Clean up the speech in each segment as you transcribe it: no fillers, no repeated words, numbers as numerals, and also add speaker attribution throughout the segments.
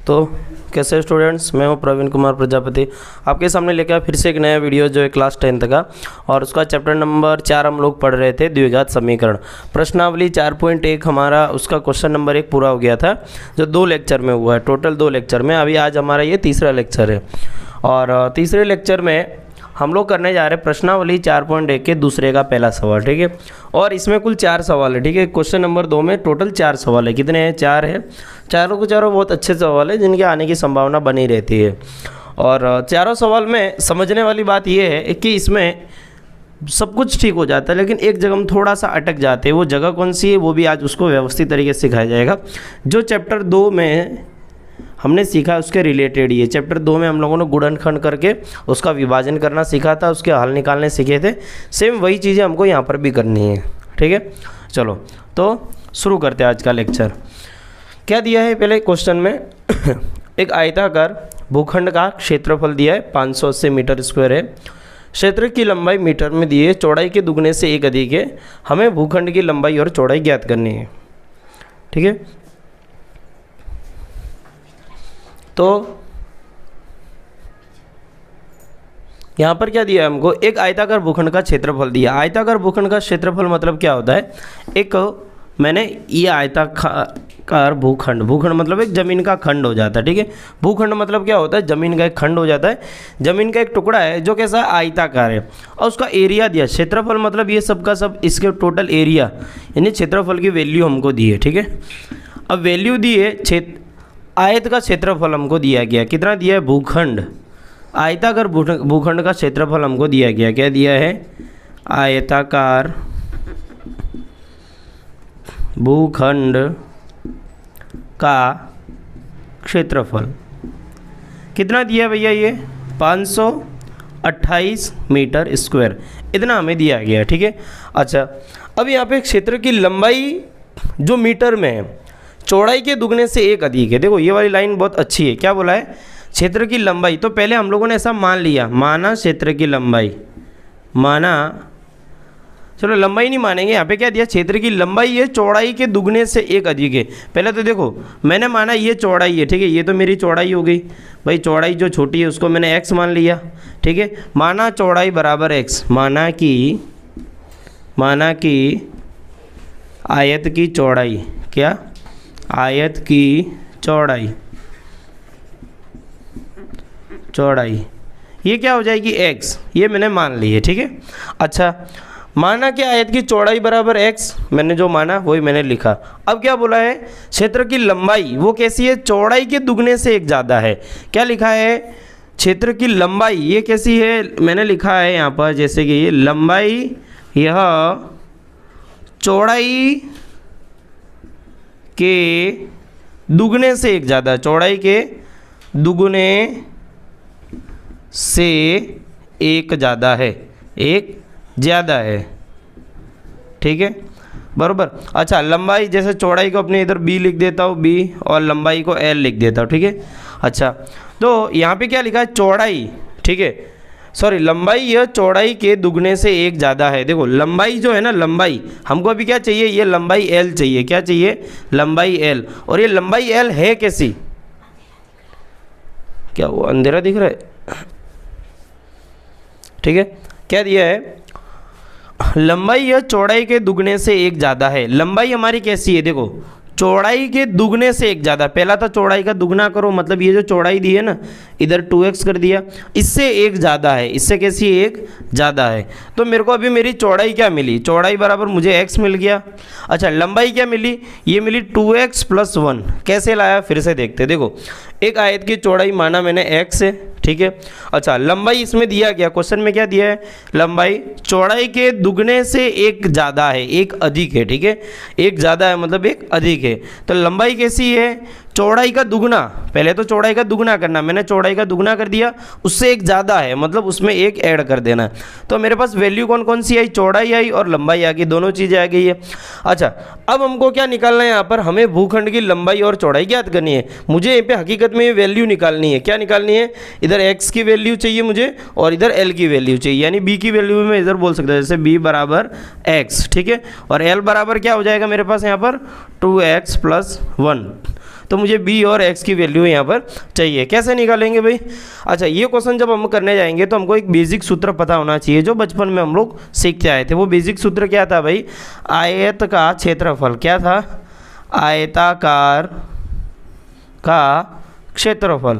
Speaker 1: तो कैसे स्टूडेंट्स, मैं हूं प्रवीण कुमार प्रजापति, आपके सामने लेकर आया फिर से एक नया वीडियो जो है क्लास 10th का। और उसका चैप्टर नंबर 4 हम लोग पढ़ रहे थे, द्विघात समीकरण। प्रश्नावली 4.1 हमारा उसका क्वेश्चन नंबर 1 पूरा हो गया था, जो 2 लेक्चर में हुआ है, टोटल 2 लेक्चर में। अभी आज हमारा ये तीसरा लेक्चर है और तीसरे लेक्चर में हम लोग करने जा रहे हैं प्रश्नावली 4.1 के दूसरे का पहला सवाल, ठीक है। और इसमें कुल 4 सवाल है, ठीक है। क्वेश्चन नंबर 2 में टोटल 4 सवाल है। कितने हैं? 4 है। चारों के चारों बहुत अच्छे सवाल है जिनके आने की संभावना बनी रहती है। और चारों सवाल में समझने वाली बात यह है कि इसमें सब कुछ ठीक हो जाता है, लेकिन एक जगह हम थोड़ा सा अटक जाते हैं। वो जगह कौन सी है वो भी आज उसको व्यवस्थित तरीके से सिखाया जाएगा। जो चैप्टर 2 में हमने सीखा उसके रिलेटेड ये चैप्टर 2 में हम लोगों ने गुणनखंड करके उसका विभाजन करना सीखा था, उसके हल निकालने सीखे थे। सेम वही चीज़ें हमको यहाँ पर भी करनी है, ठीक है। चलो तो शुरू करते हैं आज का लेक्चर। क्या दिया है पहले क्वेश्चन में एक आयताकार भूखंड का क्षेत्रफल दिया है, 580 मीटर स्क्वायर है। क्षेत्र की लंबाई मीटर में दी है, चौड़ाई के दुगने से 1 अधिक है। हमें भूखंड की लंबाई और चौड़ाई ज्ञात करनी है, ठीक है। तो यहाँ पर क्या दिया है हमको? एक आयताकार भूखंड का क्षेत्रफल दिया। आयताकार भूखंड का क्षेत्रफल मतलब क्या होता है? एक मैंने ये आयताकार भूखंड, भूखंड मतलब एक ज़मीन का खंड हो जाता है, ठीक है। भूखंड मतलब क्या होता है? ज़मीन का एक खंड हो जाता है, ज़मीन का एक टुकड़ा है जो कैसा आयताकार है और उसका एरिया दिया। क्षेत्रफल मतलब ये सब का सब इसके टोटल एरिया यानी क्षेत्रफल की वैल्यू हमको दी है, ठीक है। अब वैल्यू दी है आयत का क्षेत्रफल हमको दिया गया। कितना दिया है? भूखंड, आयताकार भूखंड का क्षेत्रफल हमको दिया गया। क्या दिया है? आयताकार भूखंड का क्षेत्रफल कितना दिया भैया? ये 528 मीटर स्क्वायर, इतना हमें दिया गया, ठीक है। अच्छा, अब यहाँ पे क्षेत्र की लंबाई जो मीटर में है, चौड़ाई के दुगने से 1 अधिक है। देखो ये वाली लाइन बहुत अच्छी है। क्या बोला है? क्षेत्र की लंबाई। तो पहले हम लोगों ने ऐसा मान लिया, माना क्षेत्र की लंबाई, माना, चलो लंबाई नहीं मानेंगे। यहाँ पे क्या दिया? क्षेत्र की लंबाई है, चौड़ाई के दुगने से 1 अधिक है। पहले तो देखो मैंने माना ये चौड़ाई है, ठीक है। ये तो मेरी चौड़ाई हो गई भाई। चौड़ाई जो छोटी है उसको मैंने x मान लिया, ठीक है। माना चौड़ाई बराबर x, माना कि आयत की चौड़ाई, क्या? आयत की चौड़ाई ये क्या हो जाएगी? x, ये मैंने मान ली है, ठीक है। अच्छा, माना कि आयत की चौड़ाई बराबर x, मैंने जो माना वही मैंने लिखा। अब क्या बोला है? क्षेत्र की लंबाई वो कैसी है? चौड़ाई के दुगने से 1 ज़्यादा है। क्या लिखा है? क्षेत्र की लंबाई ये कैसी है? मैंने लिखा है यहाँ पर जैसे कि लंबाई यह चौड़ाई के दुगने से 1 ज़्यादा, चौड़ाई के दुगने से 1 ज़्यादा है, 1 ज़्यादा है, ठीक है, बराबर। अच्छा, लंबाई जैसे चौड़ाई को अपने इधर b लिख देता हूँ, b, और लंबाई को l लिख देता हूँ, ठीक है। अच्छा, तो यहाँ पे क्या लिखा है? चौड़ाई, ठीक है, सॉरी, लंबाई यह चौड़ाई के दुगने से 1 ज़्यादा है। देखो लंबाई जो है ना, लंबाई हमको अभी क्या चाहिए? ये लंबाई l चाहिए। क्या चाहिए? लंबाई l। और ये लंबाई l है कैसी? क्या वो अंधेरा दिख रहा है? ठीक है, क्या दिया है? लंबाई यह चौड़ाई के दुगने से 1 ज़्यादा है। लंबाई हमारी कैसी है? देखो चौड़ाई के दुगने से 1 ज़्यादा। पहला था चौड़ाई का दुगना करो, मतलब ये जो चौड़ाई दी है ना, इधर 2x कर दिया, इससे 1 ज़्यादा है। इससे कैसी? 1 ज़्यादा है। तो मेरे को अभी मेरी चौड़ाई क्या मिली? चौड़ाई बराबर मुझे x मिल गया। अच्छा, लंबाई क्या मिली? ये मिली 2x + 1। कैसे लाया? फिर से देखते। देखो एक आयत की चौड़ाई माना मैंने x है, ठीक है। अच्छा, लंबाई इसमें दिया गया, क्वेश्चन में क्या दिया है? लंबाई चौड़ाई के दुगने से 1 ज़्यादा है, 1 अधिक है, ठीक है। 1 ज़्यादा है मतलब 1 अधिक है। तो लंबाई कैसी है? चौड़ाई का दुगना। पहले तो चौड़ाई का दुगना करना, मैंने चौड़ाई का दुगना कर दिया, उससे 1 ज़्यादा है मतलब उसमें 1 ऐड कर देना। तो मेरे पास वैल्यू कौन कौन सी आई? चौड़ाई आई और लंबाई आ गई, दोनों चीज़ें आ गई है। अच्छा, अब हमको क्या निकालना है? यहाँ पर हमें भूखंड की लंबाई और चौड़ाई ज्ञात करनी है। मुझे यहाँ पे हकीकत में ये वैल्यू निकालनी है। क्या निकालनी है? इधर x की वैल्यू चाहिए मुझे और इधर l की वैल्यू चाहिए, यानी b की वैल्यू में इधर बोल सकते हैं जैसे b बराबर x, ठीक है। और l बराबर क्या हो जाएगा मेरे पास यहाँ पर? 2x + 1। तो मुझे b और x की वैल्यू यहाँ पर चाहिए। कैसे निकालेंगे भाई? अच्छा, ये क्वेश्चन जब हम करने जाएंगे तो हमको एक बेसिक सूत्र पता होना चाहिए जो बचपन में हम लोग सीखते आए थे। वो बेसिक सूत्र क्या था भाई? आयत का क्षेत्रफल। क्या था? आयताकार का क्षेत्रफल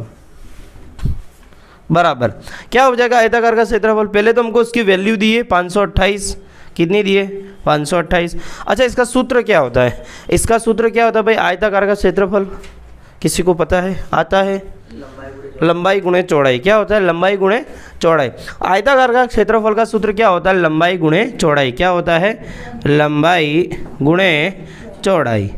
Speaker 1: बराबर क्या हो जाएगा? आयताकार का क्षेत्रफल। पहले तो हमको उसकी वैल्यू दी है 528। कितनी दी है? 528। अच्छा, इसका सूत्र क्या होता है? इसका सूत्र क्या होता है भाई? आयताकार का क्षेत्रफल किसी को पता है? आता है? लंबाई गुणे चौड़ाई। क्या होता है? लंबाई गुणे चौड़ाई। आयताकार का क्षेत्रफल का सूत्र क्या होता है? लंबाई गुणे चौड़ाई। क्या होता है? लंबाई गुणे चौड़ाई।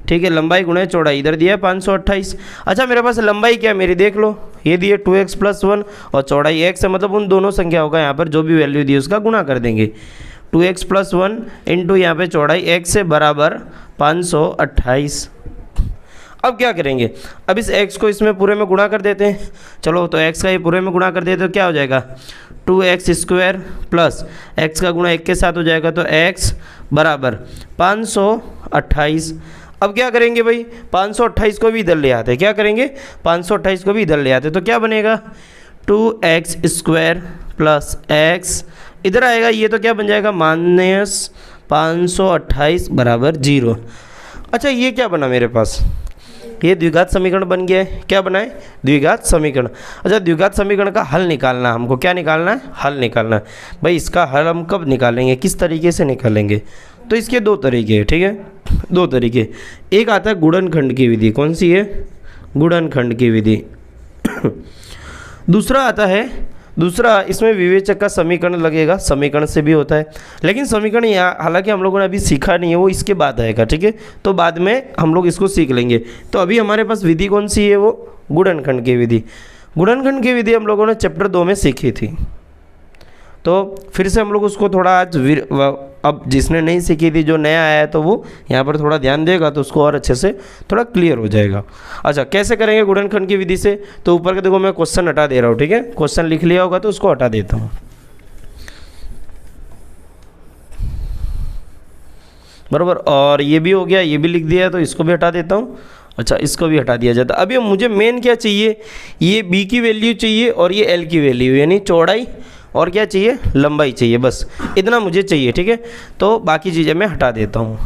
Speaker 1: ठीक है, लंबाई गुणे चौड़ाई इधर दिया है 528। अच्छा, मेरे पास लंबाई क्या है मेरी? देख लो, ये दिए 2x + 1 और चौड़ाई x है, मतलब उन दोनों संख्याओं का यहाँ पर जो भी वैल्यू दी है उसका गुणा कर देंगे। 2x + 1 इंटू यहाँ पे चौड़ाई x से बराबर 528। अब क्या करेंगे? अब इस x को इसमें पूरे में गुणा कर देते हैं। चलो, तो x का ये पूरे में गुणा कर देते तो क्या हो जाएगा? 2x² प्लस x का गुणा 1 के साथ हो जाएगा, तो x बराबर 528। अब क्या करेंगे भाई? 528 को भी इधर ले आते। क्या करेंगे? 528 को भी इधर ले आते, तो क्या बनेगा? 2x² प्लस x इधर आएगा, ये तो क्या बन जाएगा? -528 बराबर 0। अच्छा, ये क्या बना मेरे पास? ये द्विघात समीकरण बन गया है। क्या बना है? द्विघात समीकरण। अच्छा, द्विघात समीकरण का हल निकालना है हमको। क्या निकालना है? हल निकालना है। भाई, इसका हल हम कब निकालेंगे? किस तरीके से निकालेंगे? तो इसके दो तरीके हैं। ठीक है, दो तरीके। एक आता है गुणनखंड की विधि। कौन सी है? गुणनखंड की विधि। दूसरा आता है, दूसरा इसमें विवेचक का समीकरण लगेगा। समीकरण से भी होता है, लेकिन समीकरण यहाँ हालांकि हम लोगों ने अभी सीखा नहीं है, वो इसके बाद आएगा। ठीक है, तो बाद में हम लोग इसको सीख लेंगे। तो अभी हमारे पास विधि कौन सी है? वो गुणनखंड की विधि। गुणनखंड की विधि हम लोगों ने चैप्टर 2 में सीखी थी, तो फिर से हम लोग उसको थोड़ा आज अब जिसने नहीं सीखी थी, जो नया आया है, तो वो यहाँ पर थोड़ा ध्यान देगा तो उसको और अच्छे से थोड़ा क्लियर हो जाएगा। अच्छा, कैसे करेंगे गुणनखंड की विधि से? तो ऊपर के देखो, मैं क्वेश्चन हटा दे रहा हूँ। ठीक है, क्वेश्चन लिख लिया होगा तो उसको हटा देता हूँ। बराबर, और ये भी हो गया, ये भी लिख दिया, तो इसको भी हटा देता हूँ। अच्छा, इसको भी हटा दिया जाता। अभी मुझे मेन क्या चाहिए? ये b की वैल्यू चाहिए और ये l की वैल्यू, यानी चौड़ाई और क्या चाहिए? लंबाई चाहिए। बस इतना मुझे चाहिए। ठीक है, तो बाकी चीज़ें मैं हटा देता हूँ।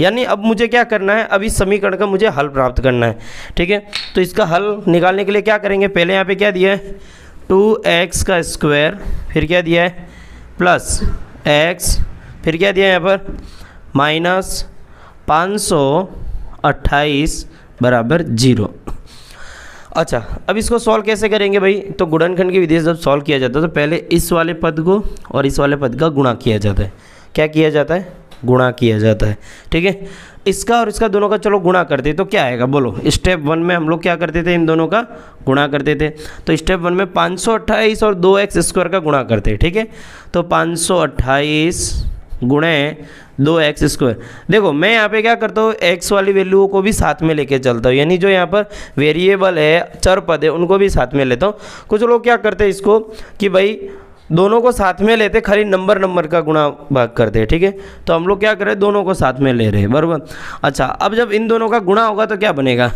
Speaker 1: यानी अब मुझे क्या करना है? अब इस समीकरण का मुझे हल प्राप्त करना है। ठीक है, तो इसका हल निकालने के लिए क्या करेंगे? पहले यहाँ पे क्या दिया है? 2x², फिर क्या दिया है? प्लस x, फिर क्या दिया है यहाँ पर? -528 बराबर 0। अच्छा, अब इसको सॉल्व कैसे करेंगे भाई? तो गुणनखंड की विधि से जब सॉल्व किया जाता है तो पहले इस वाले पद को और इस वाले पद का गुणा किया जाता है। क्या किया जाता है? गुणा किया जाता है। ठीक है, इसका और इसका दोनों का चलो गुणा करते तो क्या आएगा? बोलो। स्टेप 1 में हम लोग क्या करते थे? इन दोनों का गुणा करते थे। तो स्टेप 1 में 528 और 2x² का गुणा करते। ठीक है, तो 528 गुणे 2x²। देखो, मैं यहाँ पे क्या करता हूँ? x वाली वैल्यूओं को भी साथ में लेके चलता हूँ, यानी जो यहाँ पर वेरिएबल है, चर पद है, उनको भी साथ में लेता हूँ। कुछ लोग क्या करते हैं इसको कि भाई दोनों को साथ में लेते, खाली नंबर का गुणा भाग करते हैं। ठीक है, तो हम लोग क्या कर रहे हैं? दोनों को साथ में ले रहे हैं। बराबर। अच्छा, अब जब इन दोनों का गुणा होगा तो क्या बनेगा?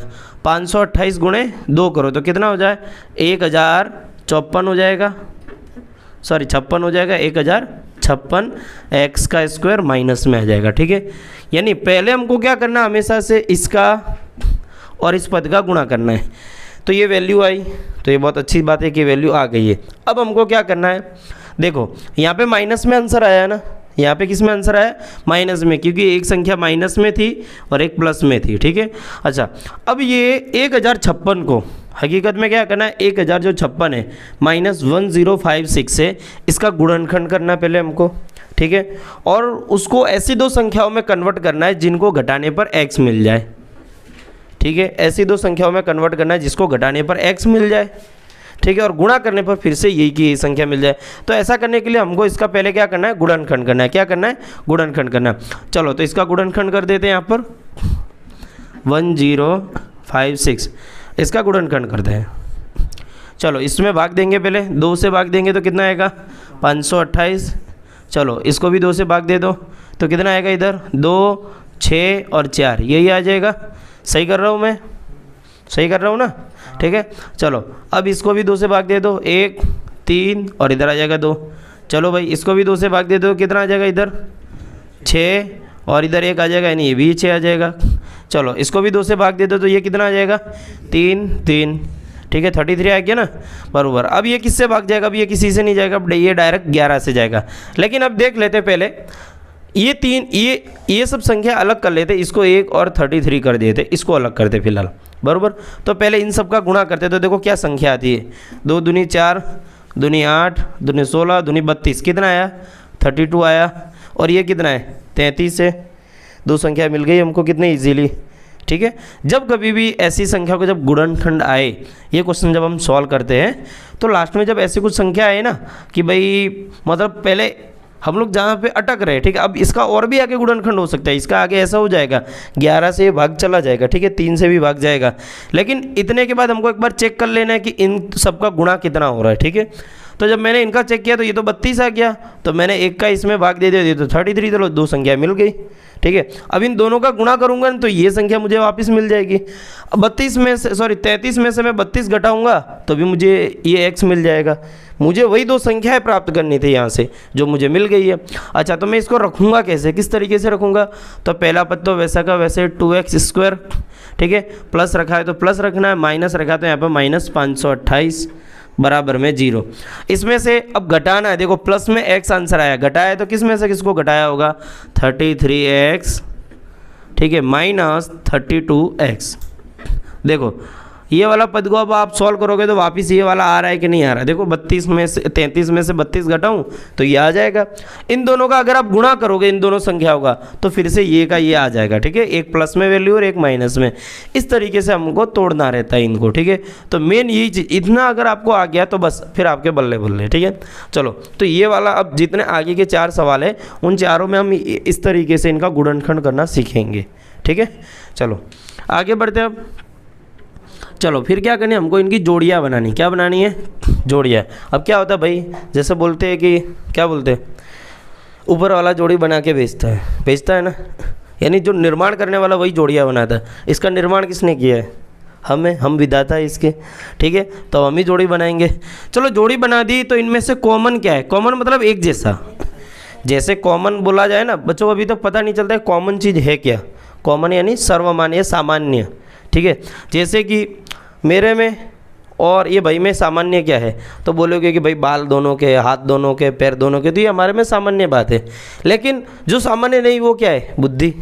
Speaker 1: 528 गुणे 2 करो तो कितना हो जाए? 1056 हो जाएगा, सॉरी 56 हो जाएगा। 1056 x² माइनस में आ जाएगा। ठीक है, यानी पहले हमको क्या करना? हमेशा से इसका और इस पद का गुणा करना है। तो ये वैल्यू आई, तो ये बहुत अच्छी बात है कि वैल्यू आ गई है। अब हमको क्या करना है? देखो, यहाँ पे माइनस में आंसर आया ना, यहाँ पे किस में आंसर आया? माइनस में, क्योंकि एक संख्या माइनस में थी और एक प्लस में थी। ठीक है, अच्छा, अब ये 1056 को हकीकत में क्या करना है? 1056 है -1056 से इसका गुणनखंड करना है पहले हमको। ठीक है, और उसको ऐसी दो संख्याओं में कन्वर्ट करना है जिनको घटाने पर x मिल जाए। ठीक है, ऐसी दो संख्याओं में कन्वर्ट करना है जिसको घटाने पर x मिल जाए। ठीक है, और गुणा करने पर फिर से यही की यही संख्या मिल जाए। तो ऐसा करने के लिए हमको इसका पहले क्या करना है? गुणनखंड करना है। क्या करना है? गुणनखंड करना है। चलो, तो इसका गुणनखंड कर देते हैं। यहाँ पर 1056 इसका गुणनखंड करते हैं। चलो, इसमें भाग देंगे, पहले 2 से भाग देंगे तो कितना आएगा? 528। चलो, इसको भी 2 से भाग दे दो तो कितना आएगा? इधर 2 6 और 4, यही आ जाएगा। सही कर रहा हूँ मैं, सही कर रहा हूँ ना? ठीक है, चलो अब इसको भी 2 से भाग दे दो, 1 3 और इधर आ जाएगा 2। चलो भाई इसको भी 2 से भाग दे दो, कितना आ जाएगा इधर 6 और इधर 1 आ जाएगा, यानी ये भी 6 आ जाएगा। चलो इसको भी 2 से भाग दे दो तो ये कितना आ जाएगा 3 3। ठीक है, 33 आ गया ना बराबर। अब ये किससे भाग जाएगा? अब ये किसी से नहीं जाएगा, अब ये डायरेक्ट 11 से जाएगा। लेकिन अब देख लेते पहले ये 3 ये सब संख्या अलग कर लेते, इसको 1 और 33 कर देते, इसको अलग करते फिलहाल बराबर। तो पहले इन सब का गुणा करते, तो देखो क्या संख्या आती है, 2 दूनी 4, दूनी 8, दूनी 16, दूनी 32, कितना आया 32 आया। और ये कितना है 33 है। 2 संख्या मिल गई हमको कितने इजीली। ठीक है, जब कभी भी ऐसी संख्या को जब गुणनखंड आए, ये क्वेश्चन जब हम सॉल्व करते हैं तो लास्ट में जब ऐसी कुछ संख्या आए ना कि भाई मतलब पहले हम लोग जहाँ पे अटक रहे, ठीक है, अब इसका और भी आगे गुणनखंड हो सकता है, इसका आगे ऐसा हो जाएगा 11 से भाग चला जाएगा, ठीक है, 3 से भी भाग जाएगा। लेकिन इतने के बाद हमको एक बार चेक कर लेना है कि इन सबका गुणा कितना हो रहा है। ठीक है, तो जब मैंने इनका चेक किया तो ये तो 32 आ गया, तो मैंने 1 का इसमें भाग दे दिया तो 33, चलो 2 संख्या मिल गई। ठीक है, अब इन दोनों का गुणा करूंगा तो ये संख्या मुझे वापस मिल जाएगी। अब 33 में से मैं 32 घटाऊंगा तो भी मुझे ये x मिल जाएगा। मुझे वही 2 संख्याएं प्राप्त करनी थी यहाँ से जो मुझे मिल गई है। अच्छा, तो मैं इसको रखूँगा कैसे, किस तरीके से रखूँगा? तो पहला पद तो वैसा का वैसे 2x², ठीक है, प्लस रखा है तो प्लस रखना है, माइनस रखा है तो यहाँ पर -528 बराबर में 0। इसमें से अब घटाना है, देखो प्लस में x आंसर आया, घटाया तो किस में से किसको घटाया होगा 33x, ठीक है, -32x। देखो ये वाला पद को अब आप सॉल्व करोगे तो वापस ये वाला आ रहा है कि नहीं आ रहा है? देखो 33 में से 32 घटाऊं तो ये आ जाएगा। इन दोनों का अगर आप गुणा करोगे इन दोनों संख्याओं का तो फिर से ये का ये आ जाएगा। ठीक है, एक प्लस में वैल्यू और एक माइनस में, इस तरीके से हमको तोड़ना रहता है इनको। ठीक है, तो मेन यही चीज़, इतना अगर आपको आ गया तो बस फिर आपके बल्ले बल्ले। ठीक है, चलो तो ये वाला अब जितने आगे के 4 सवाल है उन चारों में हम इस तरीके से इनका गुणनखंड करना सीखेंगे। ठीक है, चलो आगे बढ़ते हैं अब। चलो फिर क्या करनी है, हमको इनकी जोड़ियाँ बनानी। क्या बनानी है? जोड़ियाँ। अब क्या होता है भाई, जैसे बोलते हैं कि क्या बोलते हैं, ऊपर वाला जोड़ी बना के बेचता है ना, यानी जो निर्माण करने वाला वही जोड़ियाँ बनाता है। इसका निर्माण किसने किया है? हम विधाता है इसके। ठीक है, तो हम ही जोड़ी बनाएंगे। चलो जोड़ी बना दी, तो इनमें से कॉमन क्या है? कॉमन मतलब एक जैसा। जैसे कॉमन बोला जाए ना बच्चों, अभी तक पता नहीं चलता है कॉमन चीज़ है क्या। कॉमन यानी सर्वमान्य, सामान्य। ठीक है, जैसे कि मेरे में और ये भाई में सामान्य क्या है, तो बोलोगे कि भाई बाल दोनों के, हाथ दोनों के, पैर दोनों के, तो ये हमारे में सामान्य बात है। लेकिन जो सामान्य नहीं वो क्या है? बुद्धि।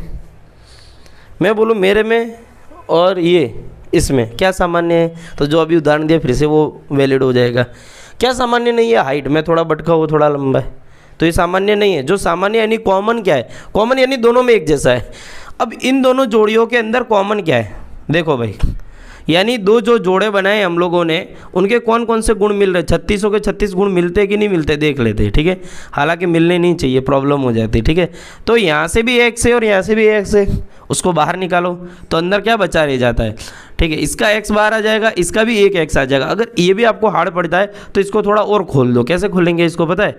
Speaker 1: मैं बोलूँ मेरे में और ये इसमें क्या सामान्य है, तो जो अभी उदाहरण दिया फिर से वो वैलिड हो जाएगा। क्या सामान्य नहीं है? हाइट में थोड़ा बटका हो, थोड़ा लंबा है, तो ये सामान्य नहीं है। जो सामान्य यानी कॉमन क्या है? कॉमन यानी दोनों में एक जैसा है। अब इन दोनों जोड़ियों के अंदर कॉमन क्या है? देखो भाई, यानी दो जो जोड़े बनाए हम लोगों ने, उनके कौन कौन से गुण मिल रहे? 36 के 36 गुण मिलते कि नहीं मिलते देख लेते हैं। ठीक है, हालांकि मिलने नहीं चाहिए, प्रॉब्लम हो जाती है। ठीक है, तो यहाँ से भी x है और यहाँ से भी x है, उसको बाहर निकालो तो अंदर क्या बचा रह जाता है? ठीक है, इसका x बाहर आ जाएगा, इसका भी एक x आ जाएगा। अगर ये भी आपको हार्ड पड़ता है तो इसको थोड़ा और खोल दो। कैसे खोलेंगे इसको पता है?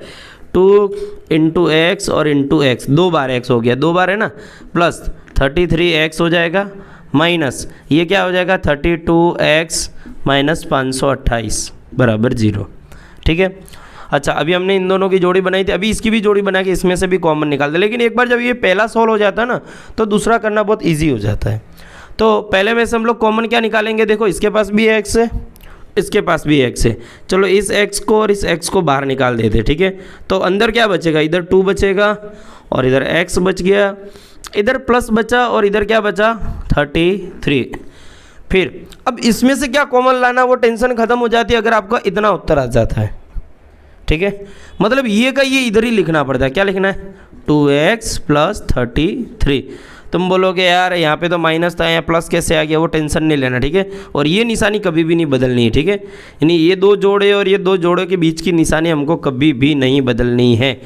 Speaker 1: 2 × x और × x, 2 बार x हो गया, 2 बार है ना, प्लस 33x हो जाएगा, माइनस ये क्या हो जाएगा 32x - 528 बराबर 0। ठीक है, अच्छा अभी हमने इन दोनों की जोड़ी बनाई थी, अभी इसकी भी जोड़ी बना के इसमें से भी कॉमन निकाल दे। लेकिन एक बार जब ये पहला सॉल्व हो जाता है ना तो दूसरा करना बहुत इजी हो जाता है। तो पहले में से हम लोग कॉमन क्या निकालेंगे? देखो इसके पास भी x है, इसके पास भी x है। चलो इस x को और इस x को बाहर निकाल देते। ठीक है, तो अंदर क्या बचेगा? इधर 2 बचेगा और इधर x बच गया, इधर प्लस बचा और इधर क्या बचा 33। फिर अब इसमें से क्या कॉमन लाना, वो टेंशन खत्म हो जाती है अगर आपका इतना उत्तर आ जाता है। ठीक है, मतलब ये का ये इधर ही लिखना पड़ता है। क्या लिखना है? 2x + 33। तुम बोलोगे यार यहाँ पे तो माइनस था, यहाँ प्लस कैसे आ गया? वो टेंशन नहीं लेना। ठीक है, और ये निशानी कभी भी नहीं बदलनी है। ठीक है, यानी ये 2 जोड़े और ये 2 जोड़े के बीच की निशानी हमको कभी भी नहीं बदलनी है।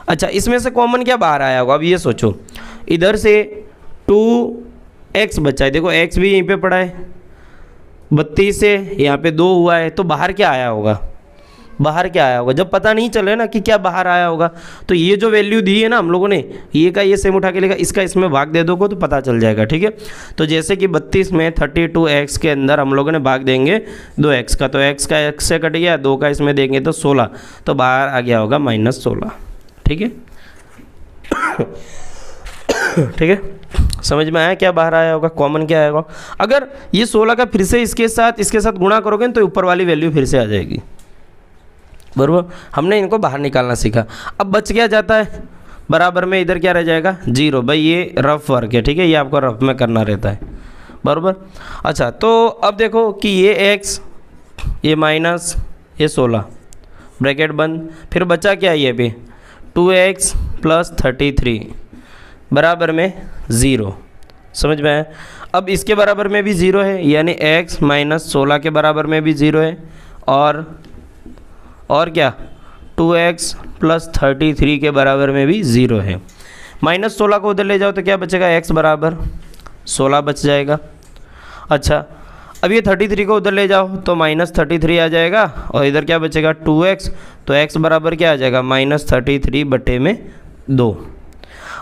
Speaker 1: अच्छा, इसमें से कॉमन क्या बाहर आया होगा? अब ये सोचो, इधर से 2x बचा है, देखो x भी यहीं पे पड़ा है, 32 से यहाँ पे 2 हुआ है, तो बाहर क्या आया होगा? बाहर क्या आया होगा। जब पता नहीं चले ना कि क्या बाहर आया होगा, तो ये जो वैल्यू दी है ना हम लोगों ने, ये का ये सेम उठा के लेगा, इसका इसमें भाग दे दोगे तो पता चल जाएगा। ठीक है, तो जैसे कि 32 में 32x के अंदर हम लोगों ने भाग देंगे 2x का, तो x का x से कट गया, 2 का इसमें देंगे तो 16, तो बाहर आ गया होगा -16। ठीक है ठीक है, समझ में आया क्या बाहर आया होगा, कॉमन क्या आया होगा। अगर ये 16 का फिर से इसके साथ गुणा करोगे तो ऊपर वाली वैल्यू फिर से आ जाएगी, बराबर। हमने इनको बाहर निकालना सीखा। अब बच क्या जाता है, बराबर में इधर क्या रह जाएगा 0। भाई ये रफ वर्क है, ठीक है, ये आपको रफ में करना रहता है, बराबर। अच्छा, तो अब देखो कि ये x, ये माइनस, ये 16, ब्रैकेट बंद, फिर बचा क्या ये भी 2x + 33 बराबर में 0। समझ में आया। अब इसके बराबर में भी 0 है, यानी x - 16 के बराबर में भी 0 है, और क्या 2x + 33 के बराबर में भी 0 है। -16 को उधर ले जाओ तो क्या बचेगा, x बराबर 16 बच जाएगा। अच्छा, अब ये 33 को उधर ले जाओ तो -33 आ जाएगा, और इधर क्या बचेगा 2x, तो x बराबर क्या आ जाएगा -33/2।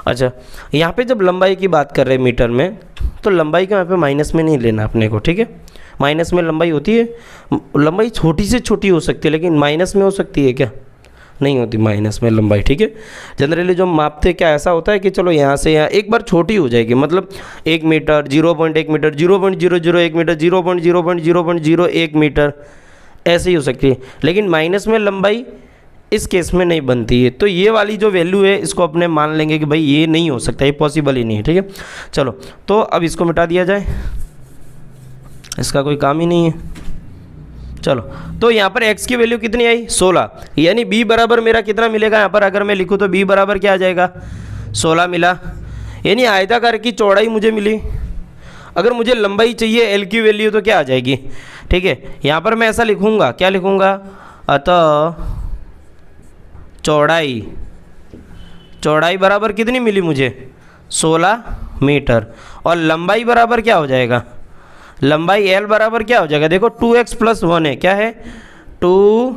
Speaker 1: अच्छा, यहाँ पे जब लंबाई की बात कर रहे हैं मीटर में, तो लंबाई को यहाँ पे माइनस में नहीं लेना अपने को। ठीक है, माइनस में लंबाई होती है, लंबाई छोटी से छोटी हो सकती है, लेकिन माइनस में हो सकती है क्या, नहीं होती माइनस में लंबाई। ठीक है, जनरली जो मापते क्या ऐसा होता है कि चलो यहाँ से यहाँ एक बार छोटी हो जाएगी, मतलब 1 मीटर, 0.1 मीटर, 0.001 मीटर, 0.001 मीटर, ऐसे ही हो सकती है, लेकिन माइनस में लंबाई इस केस में नहीं बनती है। तो ये वाली जो वैल्यू है इसको अपने मान लेंगे कि भाई ये नहीं हो सकता, ये पॉसिबल ही नहीं है। ठीक है, चलो तो अब इसको मिटा दिया जाए, इसका कोई काम ही नहीं है। चलो, तो यहाँ पर x की वैल्यू कितनी आई 16, यानी b बराबर मेरा कितना मिलेगा, यहाँ पर अगर मैं लिखूँ तो b बराबर क्या आ जाएगा 16 मिला, यानी आयताकार की चौड़ाई मुझे मिली। अगर मुझे लंबाई चाहिए l की वैल्यू तो क्या आ जाएगी। ठीक है, यहाँ पर मैं ऐसा लिखूँगा, क्या लिखूँगा, अतः चौड़ाई बराबर कितनी मिली मुझे 16 मीटर, और लंबाई बराबर क्या हो जाएगा, लंबाई l बराबर क्या हो जाएगा, देखो 2x + 1 है, क्या है 2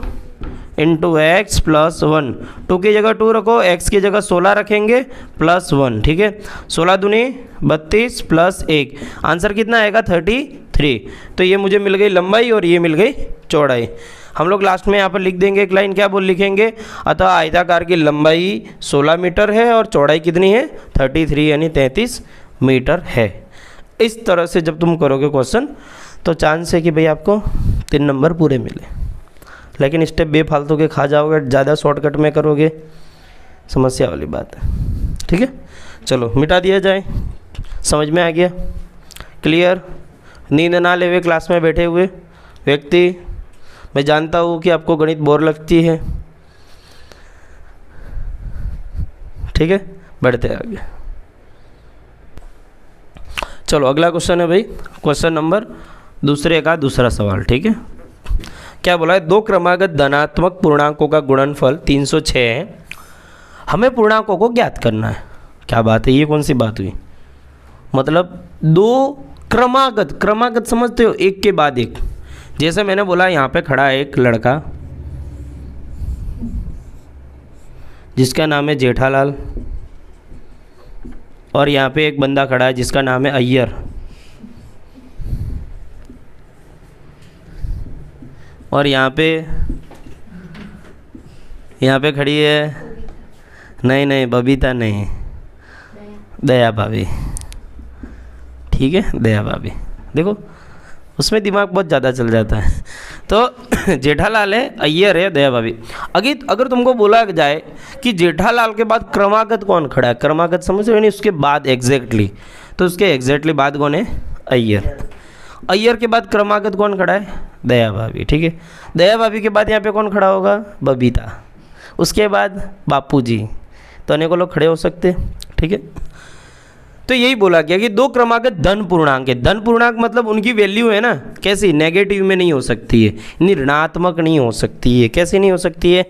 Speaker 1: × x + 1, 2 की जगह 2 रखो, x की जगह 16 रखेंगे +1। ठीक है, 16 दूनी 32 + 1, आंसर कितना आएगा 33। तो ये मुझे मिल गई लंबाई और ये मिल गई चौड़ाई। हम लोग लास्ट में यहाँ पर लिख देंगे एक लाइन, क्या बोल लिखेंगे, अतः आयताकार की लंबाई 16 मीटर है और चौड़ाई कितनी है 33, यानी 33 मीटर है। इस तरह से जब तुम करोगे क्वेश्चन तो चांस है कि भाई आपको 3 नंबर पूरे मिले, लेकिन स्टेप बेफालतू के खा जाओगे, ज़्यादा शॉर्टकट में करोगे, समस्या वाली बात है। ठीक है, चलो मिटा दिया जाए, समझ में आ गया, क्लियर। नींद ना ले हुए क्लास में बैठे हुए व्यक्ति, मैं जानता हूँ कि आपको गणित बोर लगती है। ठीक है, बढ़ते आगे। चलो अगला क्वेश्चन है भाई, क्वेश्चन नंबर दूसरे का दूसरा सवाल। ठीक है, क्या बोला है, 2 क्रमागत धनात्मक पूर्णांकों का गुणनफल 306 है, हमें पूर्णांकों को ज्ञात करना है। क्या बात है, ये कौन सी बात हुई, मतलब 2 क्रमागत समझते हो, एक के बाद एक। जैसे मैंने बोला यहाँ पे खड़ा है एक लड़का जिसका नाम है जेठालाल, और यहाँ पे एक बंदा खड़ा है जिसका नाम है अय्यर, और यहाँ पे खड़ी है, नहीं बबीता नहीं, दया भाभी। ठीक है, दया भाभी, देखो उसमें दिमाग बहुत ज़्यादा चल जाता है। तो जेठालाल है, अय्यर है, दया भाभी। अगर तुमको बोला जाए कि जेठालाल के बाद क्रमागत कौन खड़ा है, क्रमागत समझ रहे हो, उसके बाद एग्जैक्टली, तो उसके एग्जैक्टली बाद कौन है, अय्यर। अय्यर के बाद क्रमागत कौन खड़ा है, दया भाभी। ठीक है, दया भाभी के बाद यहाँ पे कौन खड़ा होगा, बबीता, उसके बाद बापू जी, तो अनेकों लोग खड़े हो सकते हैं। ठीक है, तो यही बोला गया कि 2 क्रमागत धन पूर्णांक है। धन पूर्णांक मतलब उनकी वैल्यू है ना कैसी, नेगेटिव में नहीं हो सकती है, यानी ऋणात्मक नहीं हो सकती है। कैसे नहीं हो सकती है,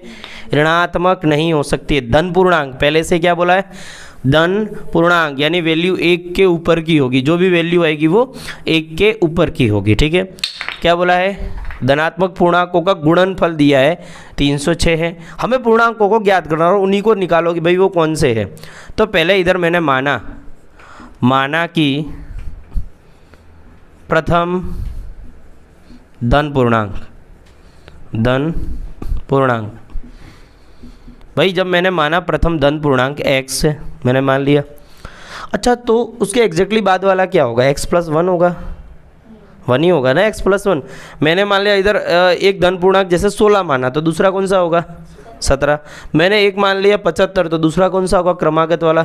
Speaker 1: ऋणात्मक नहीं हो सकती है। धन पूर्णांक पहले से क्या बोला है, धन पूर्णांक, यानी वैल्यू 1 के ऊपर की होगी, जो भी वैल्यू आएगी वो 1 के ऊपर की होगी। ठीक है, क्या बोला है, धनात्मक पूर्णांकों का गुणनफल दिया है 306 है, हमें पूर्णांकों को ज्ञात करना और उन्हीं को निकालो कि भाई वो कौन से है। तो पहले इधर मैंने माना कि प्रथम धन पूर्णांक भाई जब मैंने माना प्रथम धन पूर्णांक x है, मैंने मान लिया। अच्छा तो उसके एग्जैक्टली बाद वाला क्या होगा, x+1 होगा, 1 ही होगा ना, x+1। मैंने मान लिया इधर एक धन पूर्णांक जैसे 16 माना, तो दूसरा कौन सा होगा 17। मैंने एक मान लिया 75, तो दूसरा कौन सा होगा क्रमागत वाला,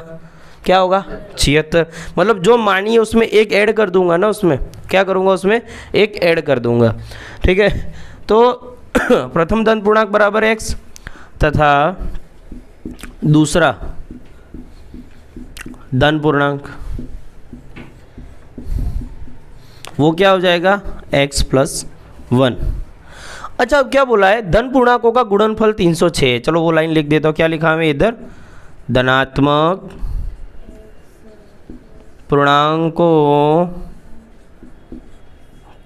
Speaker 1: क्या होगा 76। मतलब जो मानी है उसमें एक ऐड कर दूंगा ना, उसमें क्या करूंगा, उसमें एक ऐड कर दूंगा, ठीक है। तो प्रथम धन पूर्णांक बराबर x तथा दूसरा धन पूर्णांक वो क्या हो जाएगा x+1। अच्छा अब क्या बोला है, धन पूर्णांकों का गुणनफल 306 है। चलो वो लाइन लिख देता हूँ, क्या लिखा है इधर, धनात्मक पूर्णांकों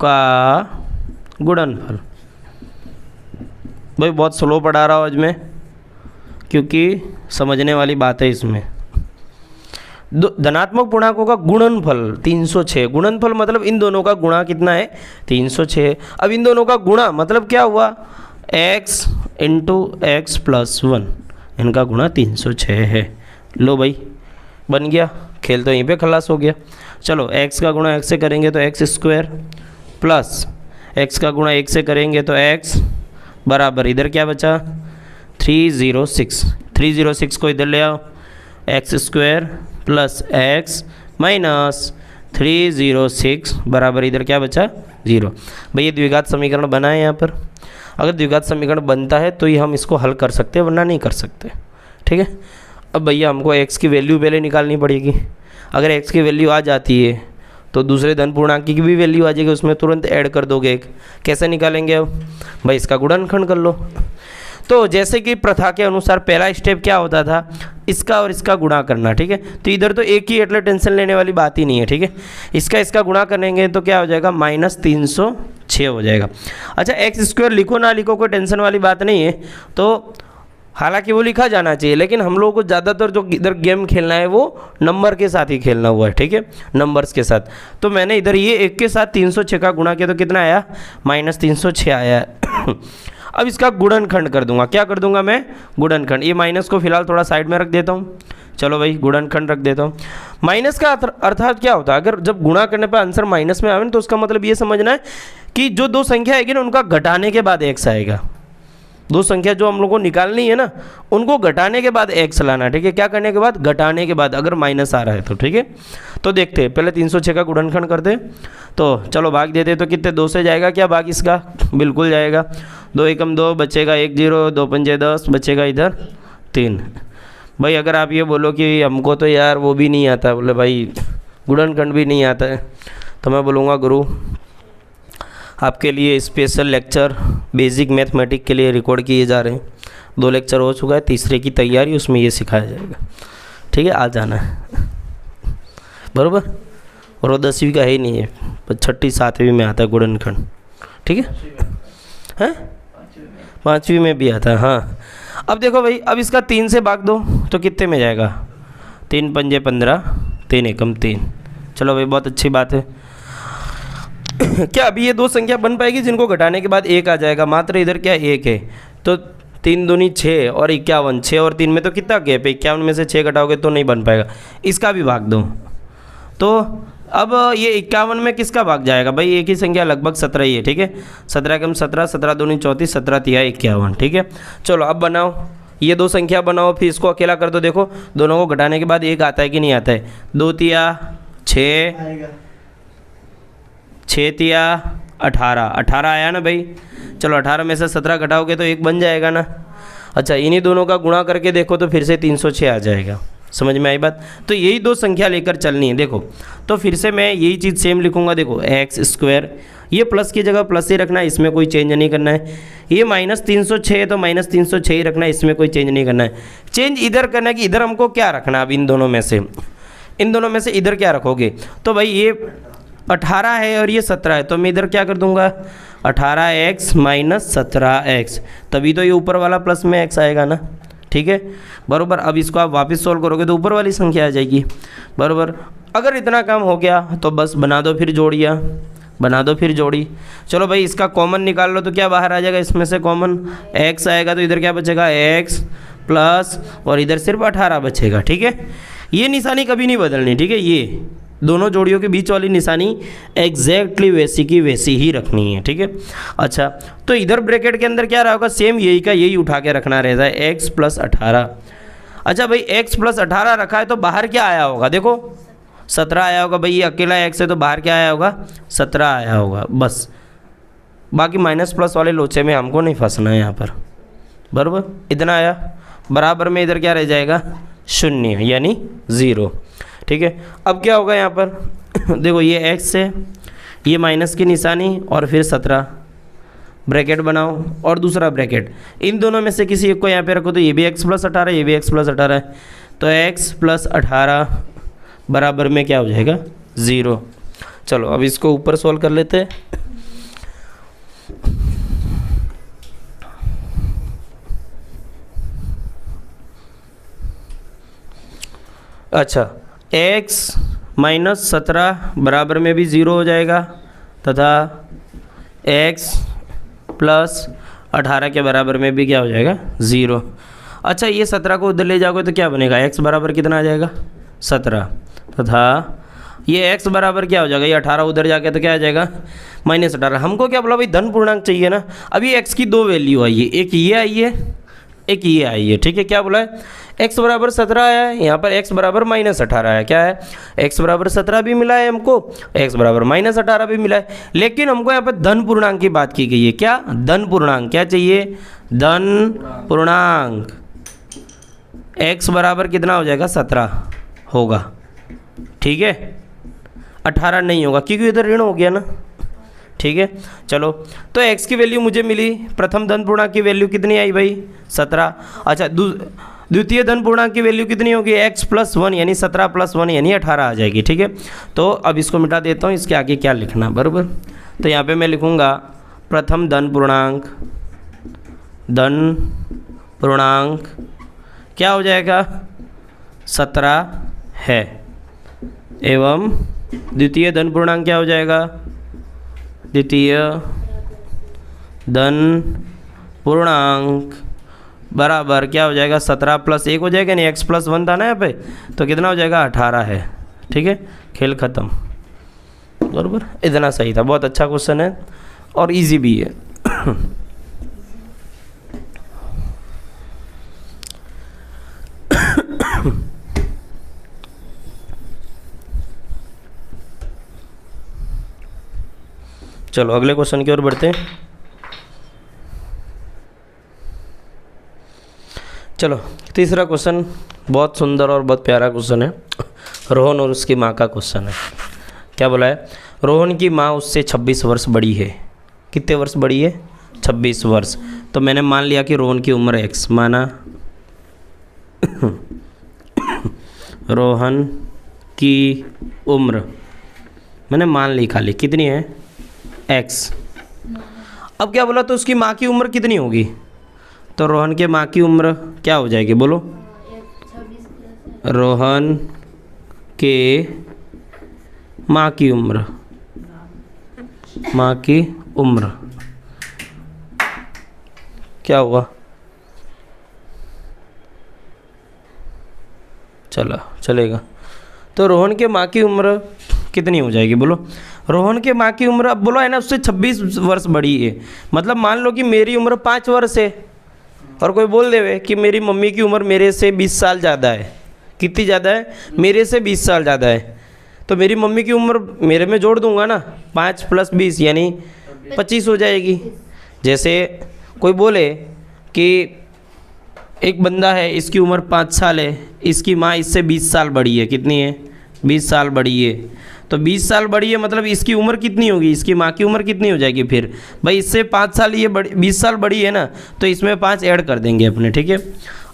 Speaker 1: का गुणनफल। भाई बहुत स्लो पढ़ा रहा हूँ आज मैं, क्योंकि समझने वाली बात है इसमें। धनात्मक पूर्णांकों का गुणनफल 306, गुणनफल मतलब इन दोनों का गुणा कितना है 306। अब इन दोनों का गुणा मतलब क्या हुआ, x × x+1, इनका गुणा 306 है। लो भाई बन गया, खेल तो यहीं पे खलास हो गया। चलो x का गुणा x से करेंगे तो x² प्लस x का गुणा 1 से करेंगे तो x बराबर, इधर क्या बचा 306 को इधर ले आओ, x² प्लस x माइनस 306 बराबर इधर क्या बचा 0। भाई ये द्विघात समीकरण बना है यहाँ पर। अगर द्विघात समीकरण बनता है तो ये हम इसको हल कर सकते हैं, वरना नहीं कर सकते, ठीक है। अब भैया हमको x की वैल्यू पहले निकालनी पड़ेगी। अगर x की वैल्यू आ जाती है तो दूसरे धन पूर्णांक की भी वैल्यू आ जाएगी, उसमें तुरंत ऐड कर दोगे एक। कैसे निकालेंगे अब, भाई इसका गुणनखंड कर लो। तो जैसे कि प्रथा के अनुसार पहला स्टेप क्या होता था, इसका और इसका गुणा करना, ठीक है। तो इधर तो एक ही, એટલે टेंशन लेने वाली बात ही नहीं है, ठीक है। इसका गुणा करेंगे तो क्या हो जाएगा -306 हो जाएगा। अच्छा x² लिखो ना लिखो कोई टेंशन वाली बात नहीं है, तो हालांकि वो लिखा जाना चाहिए, लेकिन हम लोगों को ज़्यादातर जो इधर गेम खेलना है वो नंबर के साथ ही खेलना हुआ है, ठीक है, नंबर्स के साथ। तो मैंने इधर ये एक के साथ 306 का गुणा किया तो कितना आया -306 आया है। अब इसका गुणनखंड कर दूंगा, क्या कर दूंगा मैं, गुणनखंड। ये माइनस को फिलहाल थोड़ा साइड में रख देता हूँ। चलो भाई गुणनखंड रख देता हूँ। माइनस का अर्थात क्या होता है, अगर जब गुणा करने पर आंसर माइनस में आवे ना तो उसका मतलब ये समझना है कि जो दो संख्या आएगी ना उनका घटाने के बाद x आएगा। दो संख्या जो हम लोग को निकालनी है ना उनको घटाने के बाद x लाना, ठीक है। क्या करने के बाद, घटाने के बाद, अगर माइनस आ रहा है तो, ठीक है। तो देखते हैं पहले 306 का गुणनखंड करते। तो चलो भाग देते, तो कितने 2 से जाएगा क्या भाग इसका, बिल्कुल जाएगा। 2 एकम 2 बचेगा 1 0, 2 पंजे 10 बचेगा इधर 3। भाई अगर आप ये बोलो कि हमको तो यार वो भी नहीं आता, बोले भाई गुणनखंड भी नहीं आता है, तो मैं बोलूँगा गुरु आपके लिए स्पेशल लेक्चर बेसिक मैथमेटिक्स के लिए रिकॉर्ड किए जा रहे हैं। 2 लेक्चर हो चुका है, तीसरे की तैयारी उसमें ये सिखाया जाएगा, ठीक है। आ जाना है बराबर। और वो 10वीं का है ही नहीं है, पर 6ठी 7वीं में आता है गुणनखंड, ठीक है। 5वीं में भी आता है, हाँ। अब देखो भाई, अब इसका 3 से भाग दो तो कितने में जाएगा, 3 पंजे 15, 3 एकम 3। चलो भाई बहुत अच्छी बात है। क्या अभी ये 2 संख्या बन पाएगी जिनको घटाने के बाद 1 आ जाएगा, मात्र इधर क्या 1 है, तो 3 दूनी 6 और 51, 6 और 3 में तो कितना गैप है, 51 में से 6 घटाओगे तो नहीं बन पाएगा। इसका भी भाग दो, तो अब ये 51 में किसका भाग जाएगा, भाई एक ही संख्या लगभग 17 ही है, ठीक है। 17 एकम 17, 17 दूनी 34, 17 तिया 51, ठीक है। चलो अब बनाओ, ये 2 संख्या बनाओ, फिर इसको अकेला कर दो। देखो दोनों को घटाने के बाद 1 आता है कि नहीं आता है। 2 तिया 6, 6 तिया 18, 18 आया ना भाई। चलो 18 में से 17 घटाओगे तो 1 बन जाएगा ना। अच्छा इन्हीं दोनों का गुणा करके देखो तो फिर से 306 आ जाएगा। समझ में आई बात। तो यही 2 संख्या लेकर चलनी है। देखो तो फिर से मैं यही चीज़ सेम लिखूंगा। देखो x², ये प्लस की जगह प्लस ही रखना है, इसमें कोई चेंज नहीं करना है। ये -306 है तो -306 ही रखना है, इसमें कोई चेंज नहीं करना है। चेंज इधर करना है कि इधर हमको क्या रखना है। अब इन दोनों में से इधर क्या रखोगे, तो भाई ये 18 है और ये 17 है, तो मैं इधर क्या कर दूंगा 18x माइनस 17x, तभी तो ये ऊपर वाला प्लस में x आएगा ना, ठीक है बरोबर। अब इसको आप वापस सोल्व करोगे तो ऊपर वाली संख्या आ जाएगी बरोबर। अगर इतना काम हो गया तो बस बना दो फिर जोड़िया, बना दो फिर जोड़ी। चलो भाई इसका कॉमन निकाल लो तो क्या बाहर आ जाएगा, इसमें से कॉमन x आएगा, तो इधर क्या बचेगा x प्लस और इधर सिर्फ 18 बचेगा, ठीक है। ये निशानी कभी नहीं बदलनी, ठीक है, ये दोनों जोड़ियों के बीच वाली निशानी एग्जैक्टली वैसी की वैसी ही रखनी है, ठीक है। अच्छा तो इधर ब्रैकेट के अंदर क्या रहा होगा, सेम यही का यही उठा के रखना रहता है x प्लस 18। अच्छा भाई x प्लस 18 रखा है तो बाहर क्या आया होगा, देखो 17 आया होगा भाई, ये अकेला x है तो बाहर क्या आया होगा 17 आया होगा बस। बाकी माइनस प्लस वाले लोचे में हमको नहीं फंसना है यहाँ पर बराबर। इतना आया बराबर में इधर क्या रह जाएगा 0 यानी 0, ठीक है। अब क्या होगा यहाँ पर देखो ये x है, ये माइनस की निशानी और फिर 17 ब्रैकेट बनाओ और दूसरा ब्रैकेट, इन दोनों में से किसी एक को यहाँ पे रखो तो ये भी x प्लस 18 ये भी x प्लस 18 है, तो x प्लस 18 बराबर में क्या हो जाएगा 0। चलो अब इसको ऊपर सॉल्व कर लेते हैं। अच्छा x माइनस 17 बराबर में भी 0 हो जाएगा तथा x प्लस 18 के बराबर में भी क्या हो जाएगा 0। अच्छा ये 17 को उधर ले जाओगे तो क्या बनेगा, x बराबर कितना आ जाएगा 17 तथा ये x बराबर क्या हो जाएगा, ये 18 उधर जाके तो क्या आ जाएगा -18। हमको क्या बोला भाई धन पूर्णांक चाहिए ना। अभी x की दो वैल्यू आई है, एक ये आई है एक ये आई है, ठीक है। क्या बोला है x बराबर 17 आया है, यहाँ पर x बराबर -18 है, क्या है x बराबर 17 भी मिला है हमको, x बराबर -18 भी मिला है, लेकिन हमको यहाँ पर धन पूर्णांक की बात की गई है। क्या धन पूर्णांक, क्या चाहिए धन पूर्णांक। x बराबर कितना हो जाएगा 17 होगा, ठीक है 18 नहीं होगा क्योंकि इधर ऋण हो गया ना, ठीक है। चलो तो x की वैल्यू मुझे मिली, प्रथम धन पूर्णांक की वैल्यू कितनी आई भाई 17। अच्छा द्वितीय धन पूर्णांक की वैल्यू कितनी होगी x प्लस 1 यानी 17 प्लस 1 यानी 18 आ जाएगी, ठीक है। तो अब इसको मिटा देता हूँ, इसके आगे क्या लिखना बराबर। तो यहाँ पे मैं लिखूँगा प्रथम धन पूर्णांक क्या हो जाएगा 17 है, एवं द्वितीय धन पूर्णांक क्या हो जाएगा, द्वितीय धन पूर्णांक बराबर क्या हो जाएगा 17 प्लस 1 हो जाएगा, नहीं x प्लस 1 था ना यहाँ पे, तो कितना हो जाएगा 18 है, ठीक है। खेल ख़त्म बराबर। इतना सही था, बहुत अच्छा क्वेश्चन है और इजी भी है। चलो अगले क्वेश्चन की ओर बढ़ते हैं। चलो तीसरा क्वेश्चन बहुत सुंदर और बहुत प्यारा क्वेश्चन है, रोहन और उसकी माँ का क्वेश्चन है। क्या बोला है, रोहन की माँ उससे 26 वर्ष बड़ी है। कितने वर्ष बड़ी है 26 वर्ष। तो मैंने मान लिया कि रोहन की उम्र x, माना रोहन की उम्र मैंने मान ली खाली कितनी है x। अब क्या बोला, तो उसकी माँ की उम्र कितनी होगी, तो रोहन के माँ की उम्र क्या हो जाएगी बोलो, रोहन के माँ की उम्र क्या हुआ, चलेगा। तो रोहन के माँ की उम्र कितनी हो जाएगी बोलो, रोहन के माँ की उम्र अब बोलो है ना उससे 26 वर्ष बड़ी है। मतलब मान लो कि मेरी उम्र 5 वर्ष है और कोई बोल देवे कि मेरी मम्मी की उम्र मेरे से 20 साल ज़्यादा है। कितनी ज़्यादा है, मेरे से 20 साल ज़्यादा है। तो मेरी मम्मी की उम्र मेरे में जोड़ दूंगा ना, 5 + 20 यानी 25 हो जाएगी। जैसे कोई बोले कि एक बंदा है, इसकी उम्र 5 साल है, इसकी माँ इससे 20 साल बड़ी है। कितनी है 20 साल बड़ी है। तो 20 साल बड़ी है मतलब इसकी उम्र कितनी होगी, इसकी माँ की उम्र कितनी हो जाएगी फिर भाई, इससे 5 साल ये 20 साल बड़ी है ना, तो इसमें 5 ऐड कर देंगे अपने, ठीक है।